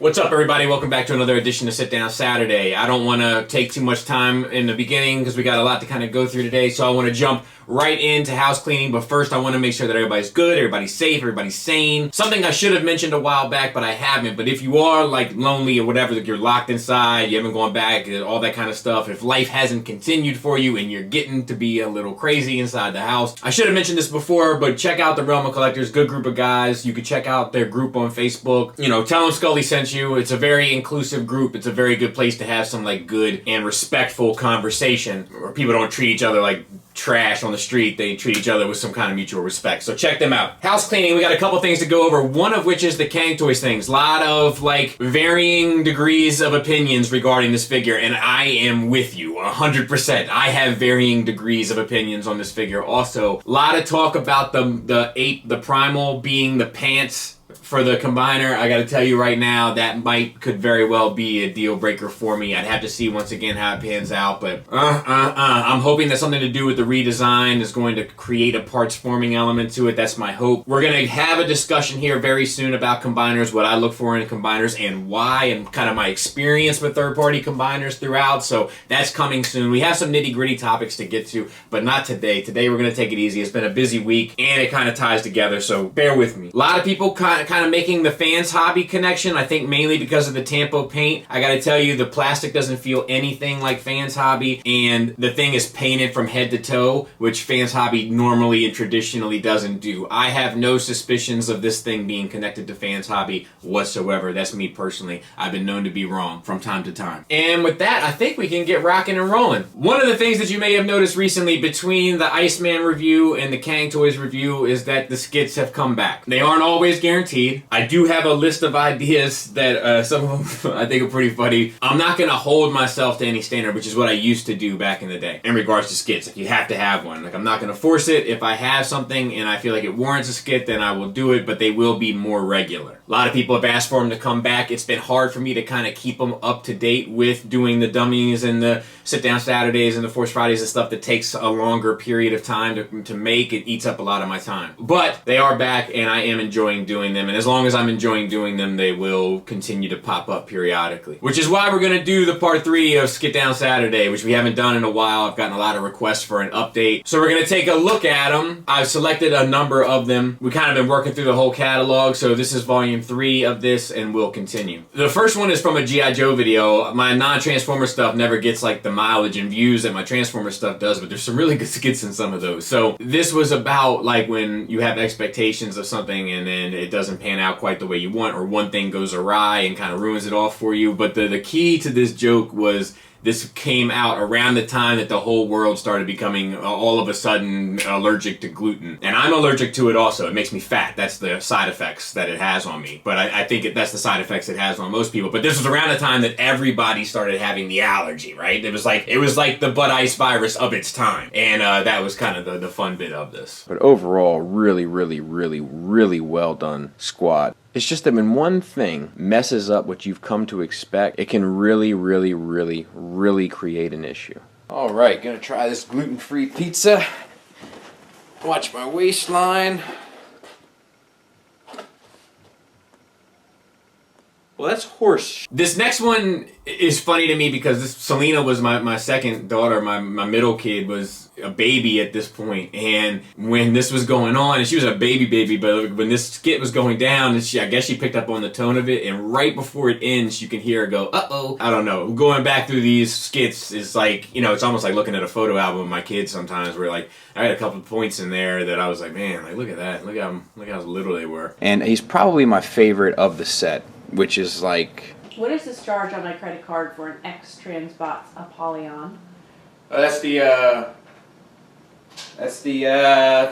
What's up, everybody? Welcome back to another edition of Sit Down Saturday. I don't want to take too much time in the beginning because we got a lot to kind of go through today, so I want to jump right into house cleaning. But first, I want to make sure that everybody's good, everybody's safe, everybody's sane. Something I should have mentioned a while back, but I haven't. But if you are like lonely or whatever, like you're locked inside, you haven't gone back, all that kind of stuff, if life hasn't continued for you and you're getting to be a little crazy inside the house, I should have mentioned this before, but check out the Realm of Collectors. Good group of guys. You can check out their group on Facebook. You know, tell them Scully sent you. It's a very inclusive group. It's a very good place to have some like good and respectful conversation where people don't treat each other like trash on the street. They treat each other with some kind of mutual respect. So check them out. House cleaning, we got a couple things to go over. One of which is the Kang Toys things. A lot of like varying degrees of opinions regarding this figure, and I am with you 100%. I have varying degrees of opinions on this figure also. A lot of talk about the primal being the pants for the combiner. I gotta tell you right now, that could very well be a deal breaker for me. I'd have to see once again how it pans out, but I'm hoping that something to do with the redesign is going to create a parts forming element to it. That's my hope. We're gonna have a discussion here very soon about combiners, what I look for in combiners and why, and kind of my experience with third-party combiners throughout, so that's coming soon. We have some nitty-gritty topics to get to, but not today. Today we're gonna take it easy. It's been a busy week, and it kind of ties together, so bear with me. A lot of people kind of making the fans hobby connection, I think mainly because of the Tampo paint. I gotta tell you, the plastic doesn't feel anything like fans hobby, and the thing is painted from head to toe, which fans hobby normally and traditionally doesn't do. I have no suspicions of this thing being connected to fans hobby whatsoever. That's me personally. I've been known to be wrong from time to time. And with that, I think we can get rocking and rolling. One of the things that you may have noticed recently between the Iceman review and the Kang Toys review is that the skits have come back. They aren't always guaranteed. I do have a list of ideas that some of them I think are pretty funny. I'm not going to hold myself to any standard, which is what I used to do back in the day in regards to skits. Like, you have to have one. Like, I'm not going to force it. If I have something and I feel like it warrants a skit, then I will do it, but they will be more regular. A lot of people have asked for them to come back. It's been hard for me to kind of keep them up to date with doing the Dummies and the Sit Down Saturdays and the Force Fridays and stuff that takes a longer period of time to make. It eats up a lot of my time. But they are back, and I am enjoying doing them, and as long as I'm enjoying doing them, they will continue to pop up periodically. Which is why we're going to do the part 3 of Skit Down Saturday, which we haven't done in a while. I've gotten a lot of requests for an update. So we're going to take a look at them. I've selected a number of them. We've kind of been working through the whole catalog, so this is volume 3 of this, and we'll continue. The first one is from a G.I. Joe video. My non-Transformer stuff never gets like the mileage and views that my Transformer stuff does, but there's some really good skits in some of those. So this was about like when you have expectations of something and then it doesn't pan out quite the way you want, or one thing goes awry and kind of ruins it all for you. But the key to this joke was this came out around the time that the whole world started becoming all of a sudden allergic to gluten. And I'm allergic to it also. It makes me fat. That's the side effects that it has on me. But I think that's the side effects it has on most people. But this was around the time that everybody started having the allergy, right? It was like the butt ice virus of its time. And that was kind of the fun bit of this. But overall, really, really, really, really well done squad. It's just that when one thing messes up what you've come to expect, it can really, really, really, really create an issue. Alright, gonna try this gluten-free pizza. Watch my waistline. Well, that's horse. This next one is funny to me because Selena was my second daughter. My middle kid was a baby at this point, and when this was going on, and she was a baby, but when this skit was going down, and I guess she picked up on the tone of it, and right before it ends, you can hear her go, uh-oh. I don't know. Going back through these skits is like, you know, it's almost like looking at a photo album of my kids sometimes, where like, I had a couple of points in there that I was like, man, like, look at that. Look how little they were. And he's probably my favorite of the set, which is like... What is this charge on my credit card for an X-Transbots Apollyon? That's the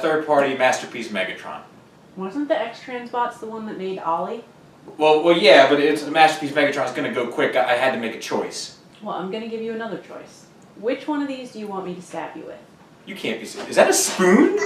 third-party Masterpiece Megatron. Wasn't the X-Transbots the one that made Ollie? Well, yeah, but it's the Masterpiece Megatron's going to go quick. I had to make a choice. Well, I'm going to give you another choice. Which one of these do you want me to stab you with? You can't be serious. Is that a spoon?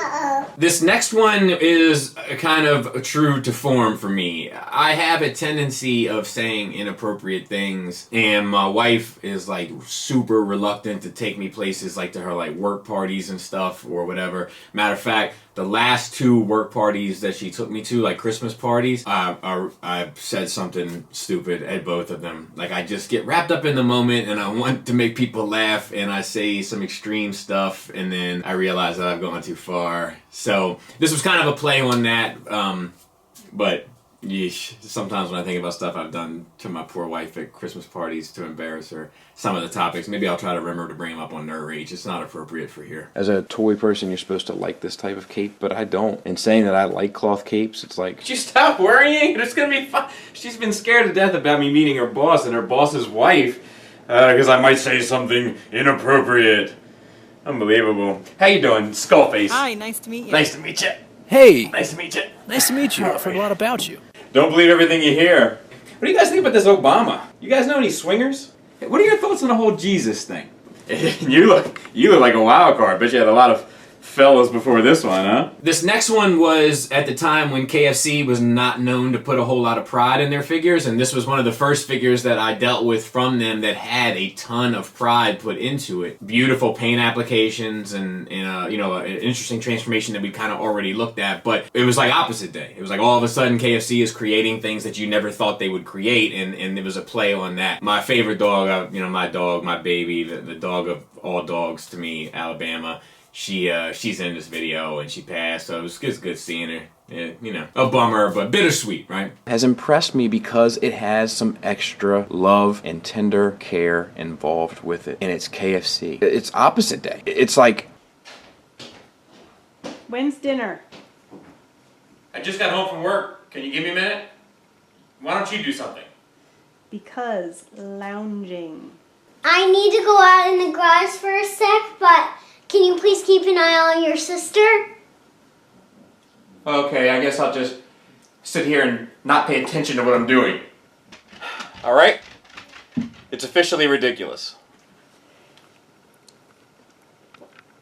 This next one is kind of true to form for me. I have a tendency of saying inappropriate things, and my wife is like super reluctant to take me places like to her like work parties and stuff or whatever. Matter of fact, The last 2 work parties that she took me to, like Christmas parties, I said something stupid at both of them. Like, I just get wrapped up in the moment and I want to make people laugh and I say some extreme stuff and then I realize that I've gone too far. So this was kind of a play on that, but yeesh, sometimes when I think about stuff I've done to my poor wife at Christmas parties to embarrass her, some of the topics, maybe I'll try to remember to bring them up on Nerd Rage. It's not appropriate for here. As a toy person, you're supposed to like this type of cape, but I don't. And saying that I like cloth capes, it's like... Could you stop worrying? It's gonna be fun. She's been scared to death about me meeting her boss and her boss's wife. Because I might say something inappropriate. Unbelievable. How you doing, Skullface? Hi, nice to meet you. Nice to meet you. Hey! Nice to meet you. Nice to meet you. I've heard a lot about you. Don't believe everything you hear. What do you guys think about this Obama? You guys know any swingers? What are your thoughts on the whole Jesus thing? you look like a wild card. Bet you had a lot of fellas before this one, huh? This next one was at the time when KFC was not known to put a whole lot of pride in their figures, and this was one of the first figures that I dealt with from them that had a ton of pride put into it. Beautiful paint applications and you know, an interesting transformation that we kind of already looked at, but it was like opposite day. It was like all of a sudden KFC is creating things that you never thought they would create, and it was a play on that. My favorite dog, you know, my dog, my baby, the dog of all dogs to me, Alabama. She's in this video and she passed, so it was good seeing her. Yeah, you know, a bummer, but bittersweet, right? Has impressed me because it has some extra love and tender care involved with it. And it's KFC. It's opposite day. It's like... When's dinner? I just got home from work. Can you give me a minute? Why don't you do something? Because lounging. I need to go out in the garage for a sec, but can you please keep an eye on your sister? Okay, I guess I'll just sit here and not pay attention to what I'm doing. All right? It's officially ridiculous.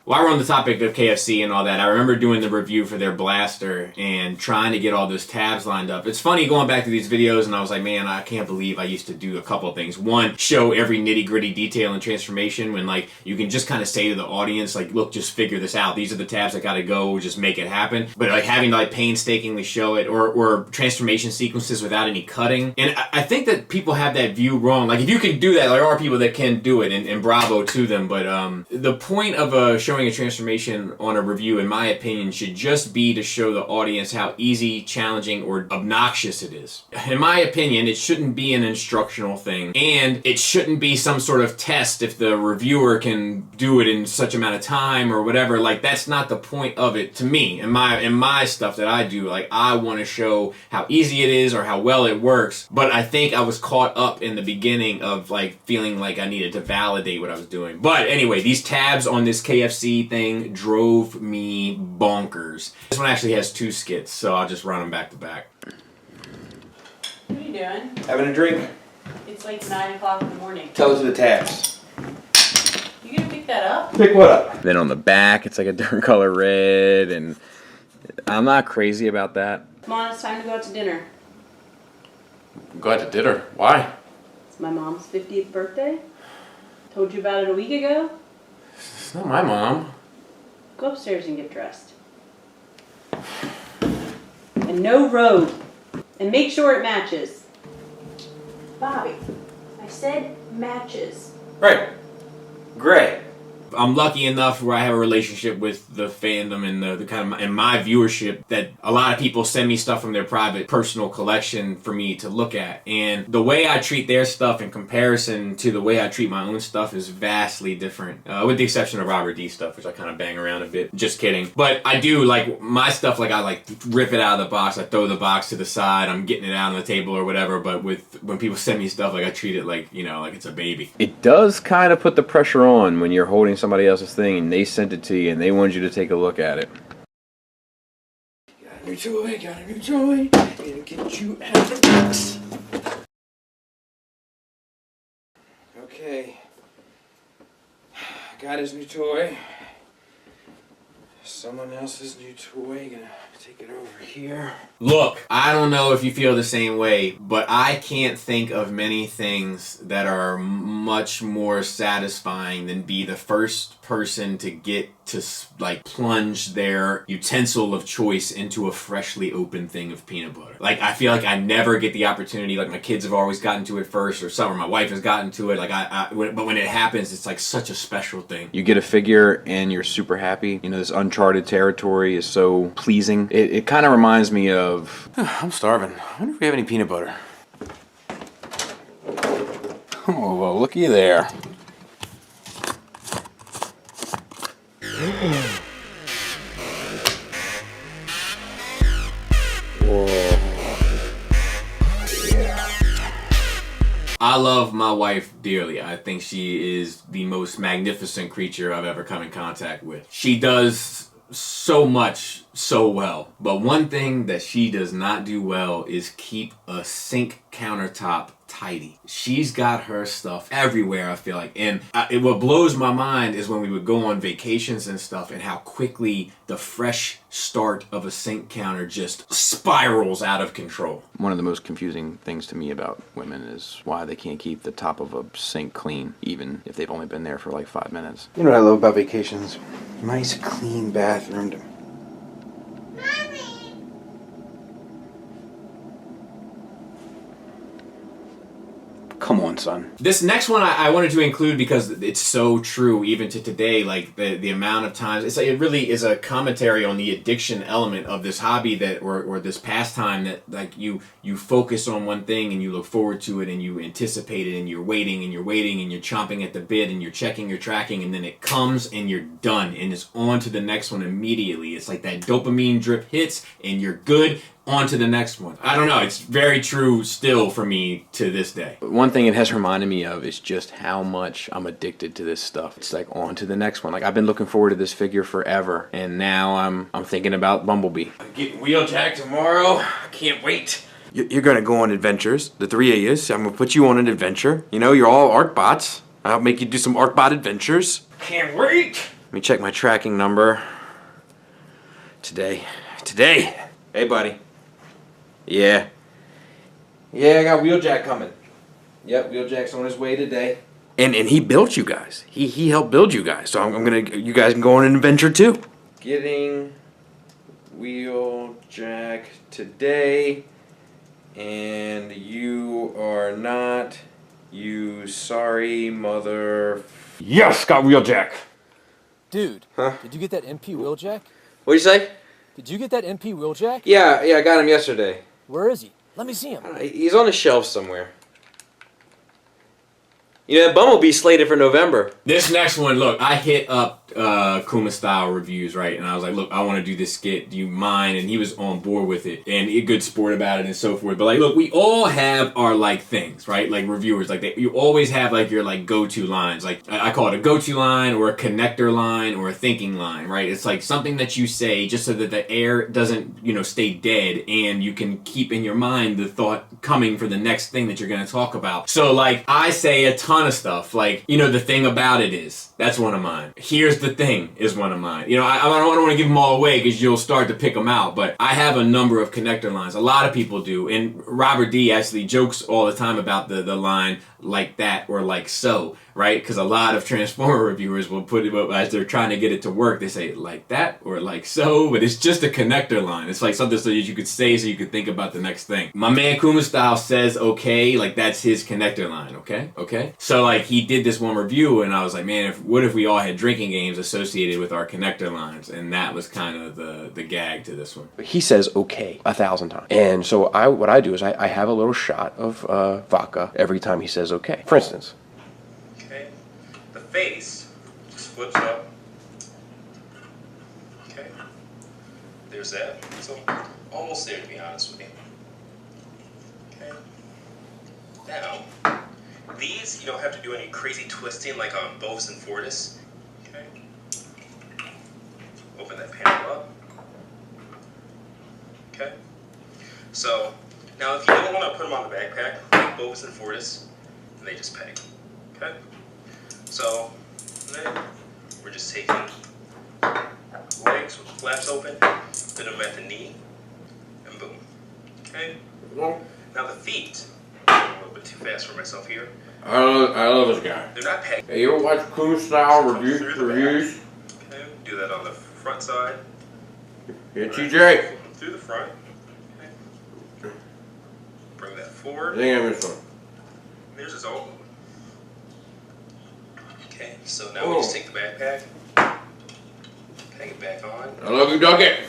While we're on the topic of KFC and all that, I remember doing the review for their blaster and trying to get all those tabs lined up. It's funny going back to these videos and I was like, man, I can't believe I used to do a couple of things. One, show every nitty gritty detail and transformation when like you can just kind of say to the audience, like, look, just figure this out. These are the tabs that gotta go, just make it happen. But like having to like painstakingly show it or transformation sequences without any cutting. And I think that people have that view wrong. Like if you can do that, there are people that can do it and bravo to them. But the point of showing a transformation on a review, in my opinion, should just be to show the audience how easy, challenging, or obnoxious it is. In my opinion, it shouldn't be an instructional thing, and it shouldn't be some sort of test if the reviewer can do it in such amount of time or whatever. Like, that's not the point of it to me. In my stuff that I do, like, I want to show how easy it is or how well it works, but I think I was caught up in the beginning of, like, feeling like I needed to validate what I was doing. But anyway, these tabs on this KFC thing drove me bonkers. This one actually has 2 skits, so I'll just run them back to back. What are you doing? Having a drink? It's like 9 o'clock in the morning. Tell us the tabs. You gonna pick that up? Pick what up? Then on the back, it's like a different color red, and I'm not crazy about that. Come on, it's time to go out to dinner. Go out to dinner. Why? It's my mom's 50th birthday. Told you about it a week ago. It's not my mom. Go upstairs and get dressed. And no robe. And make sure it matches. Bobby, I said matches. Right. Gray. I'm lucky enough where I have a relationship with the fandom and the kind of and my viewership that a lot of people send me stuff from their private personal collection for me to look at, and the way I treat their stuff in comparison to the way I treat my own stuff is vastly different, with the exception of Robert D stuff, which I kind of bang around a bit. Just kidding. But I do like my stuff, like I like rip it out of the box, I throw the box to the side, I'm getting it out on the table or whatever, but when people send me stuff, like I treat it like, you know, like it's a baby. It does kind of put the pressure on when you're holding somebody else's thing and they sent it to you and they wanted you to take a look at it. Got a new toy, gonna get you out of the box. Okay. Got his new toy. Someone else's new toy. Gonna take it over here. Look, I don't know if you feel the same way, but I can't think of many things that are much more satisfying than be the first person to get to like plunge their utensil of choice into a freshly opened thing of peanut butter. Like, I feel like I never get the opportunity. Like, my kids have always gotten to it first, or some, or my wife has gotten to it. Like, but when it happens, it's like such a special thing. You get a figure and you're super happy. You know, this uncharted territory is so pleasing. It kind of reminds me of... I'm starving. I wonder if we have any peanut butter. Oh, well, looky there. I love my wife dearly. I think she is the most magnificent creature I've ever come in contact with. She does so much so well, but one thing that she does not do well is keep a sink countertop tidy. She's got her stuff everywhere, I feel like. And what blows my mind is when we would go on vacations and stuff, and how quickly the fresh start of a sink counter just spirals out of control. One of the most confusing things to me about women is why they can't keep the top of a sink clean, even if they've only been there for like 5 minutes. You know what I love about vacations? Nice, clean bathroom. Come on, son. This next one I wanted to include because it's so true even to today. Like the amount of times, it really is a commentary on the addiction element of this hobby that or this pastime that like you focus on one thing and you look forward to it and you anticipate it and you're waiting and you're chomping at the bit and you're checking your tracking, and then it comes and you're done and it's on to the next one immediately. It's like that dopamine drip hits and you're good. On to the next one. I don't know, it's very true still for me to this day. One thing it has reminded me of is just how much I'm addicted to this stuff. It's like on to the next one. Like, I've been looking forward to this figure forever, and now I'm thinking about Bumblebee. I'm getting Wheeljack tomorrow. I can't wait. You're gonna go on adventures, the three of you. So I'm gonna put you on an adventure. You know, you're all ArcBots. I'll make you do some ArcBot adventures. Can't wait. Let me check my tracking number. Today. Hey, buddy. Yeah, I got Wheeljack coming. Yep, Wheeljack's on his way today. And he built you guys. He helped build you guys. So you guys can go on an adventure too. Getting Wheeljack today, and you are not, you sorry mother. Yes, got Wheeljack. Dude, Huh? did you get that MP Wheeljack? What'd you say? Did you get that MP Wheeljack? Yeah, I got him yesterday. Where is he? Let me see him. He's on the shelf somewhere. You know, Bumblebee's slated for November. This next one, look, I hit up Kuma Style Reviews, right? And I was like, look, I want to do this skit. Do you mind? And he was on board with it. And a good sport about it and so forth. But like, look, we all have our like things, right? Like reviewers, like you always have like your like go-to lines. Like I call it a go-to line or a connector line or a thinking line, right? It's like something that you say just so that the air doesn't, stay dead and you can keep in your mind the thought coming for the next thing that you're going to talk about. So like I say a ton of stuff like, the thing about it is, that's one of mine. Here's the thing is one of mine. I don't want to give them all away because you'll start to pick them out, but I have a number of connector lines. A lot of people do, and Robert D actually jokes all the time about the line like that or like so, right? Because a lot of Transformer reviewers will put it up as they're trying to get it to work. They say like that or like so, but it's just a connector line. It's like something so that you could say so you could think about the next thing. My man Kuma Style says okay, like that's his connector line, okay? So like he did this one review and I was like, man, what if we all had drinking games associated with our connector lines? And that was kind of the gag to this one. He says okay 1,000 times. And so what I do is I have a little shot of vodka every time he says okay. For instance. Okay. The face just flips up. Okay. There's that. So almost there, to be honest with you. Okay. Now, these you don't have to do any crazy twisting like on Bovis and Fortis. Okay. Open that panel up. Okay. So now if you don't want to put them on the backpack, like Bovis and Fortis, they just peg. Okay? So then we're just taking legs with the flaps open, put them at the knee, and boom. Okay? Now the feet, I'm a little bit too fast for myself here. I love this guy. They're not pegged. Hey, you ever watch Coon Style reviews? Okay, do that on the front side. Yeah, TJ. Through the front. Okay. Bring that forward. I think I missed one. There's his elbow. Okay, so now we just take the backpack, peg it back on. I love you, Ducket.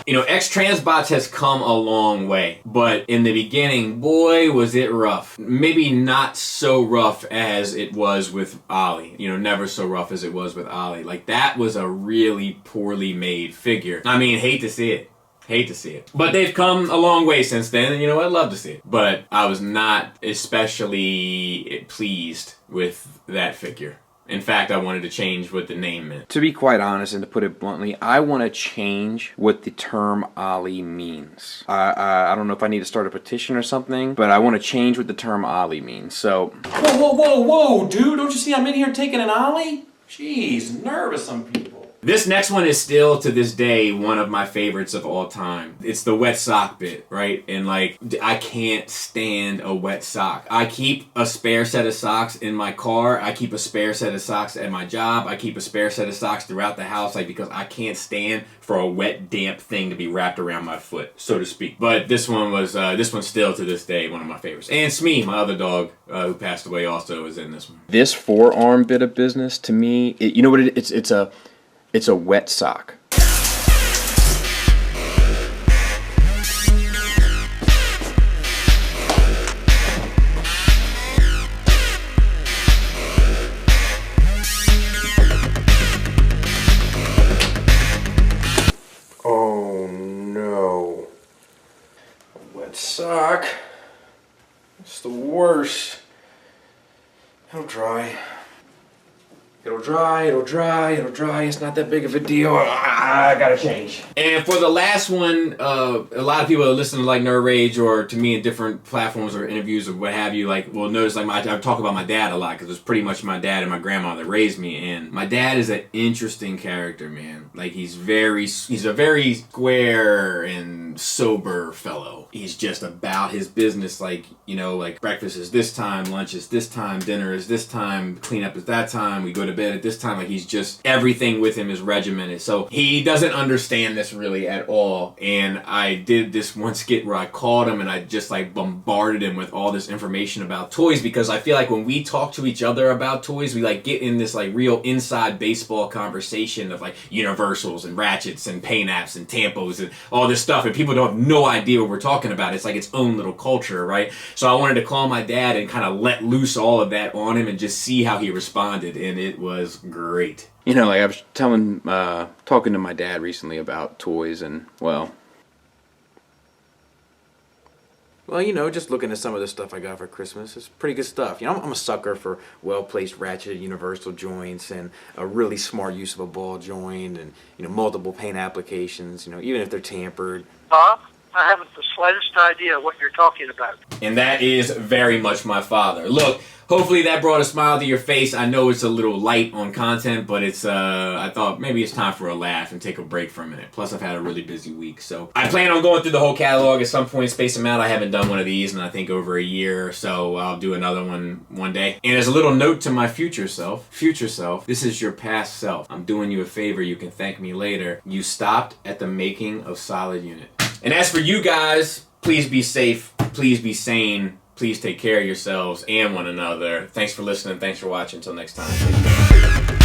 You know, X-Transbots has come a long way, but in the beginning, boy, was it rough. Maybe not so rough as it was with Ollie. You know, never so rough as it was with Ollie. Like, that was a really poorly made figure. I mean, hate to see it. Hate to see it. But they've come a long way since then, and you know, I'd love to see it. But I was not especially pleased with that figure. In fact, I wanted to change what the name meant. To be quite honest and to put it bluntly, I want to change what the term Ollie means. I don't know if I need to start a petition or something, but I want to change what the term Ollie means. So, Whoa, dude! Don't you see I'm in here taking an ollie? Jeez, nervous some people. this next one is still, to this day, one of my favorites of all time. It's the wet sock bit, right? And like, I can't stand a wet sock. I keep a spare set of socks in my car. I keep a spare set of socks at my job. I keep a spare set of socks throughout the house, like, because I can't stand for a wet, damp thing to be wrapped around my foot, so to speak. But this one was, this one's still, to this day, one of my favorites. And Smee, my other dog, who passed away also, is in this one. this forearm bit of business, to me, you know what it is? It's a wet sock. Oh no. A wet sock. It's the worst. It'll dry. It'll dry. It's not that big of a deal. I gotta change. And for the last one, a lot of people that listen to like Nerd Rage or to me in different platforms or interviews or what have you, like, will notice like I talk about my dad a lot because it's pretty much my dad and my grandma that raised me. And my dad is an interesting character, man. Like, he's a very square and sober fellow. He's just about his business. Like, you know, like breakfast is this time, lunch is this time, dinner is this time, cleanup is that time, we go to bed at this time. Like, he's just, everything with him is regimented. So he doesn't understand this really at all. And I did this one skit where I called him and I just like bombarded him with all this information about toys, because I feel like when we talk to each other about toys, we like get in this like real inside baseball conversation of like universals and ratchets and paint-apps and tampos and all this stuff, and people don't have no idea what we're talking about. It's like its own little culture, right? So I wanted to call my dad and kind of let loose all of that on him and just see how he responded, and it was great. You know, like I was talking to my dad recently about toys, and well, you know, just looking at some of the stuff I got for Christmas, it's pretty good stuff. You know, I'm a sucker for well-placed ratchet universal joints and a really smart use of a ball joint and, you know, multiple paint applications, you know, even if they're tampered. Bob, I haven't the slightest idea what you're talking about. And that is very much my father. Look, hopefully that brought a smile to your face. I know it's a little light on content, but it's, I thought maybe it's time for a laugh and take a break for a minute. Plus, I've had a really busy week, so I plan on going through the whole catalog at some point, space them out. I haven't done one of these in, I think, over a year, so I'll do another one day. And as a little note to my future self, this is your past self. I'm doing you a favor. You can thank me later. You stopped at the making of Solid Unit. And as for you guys, please be safe, please be sane, please take care of yourselves and one another. Thanks for listening, thanks for watching, until next time.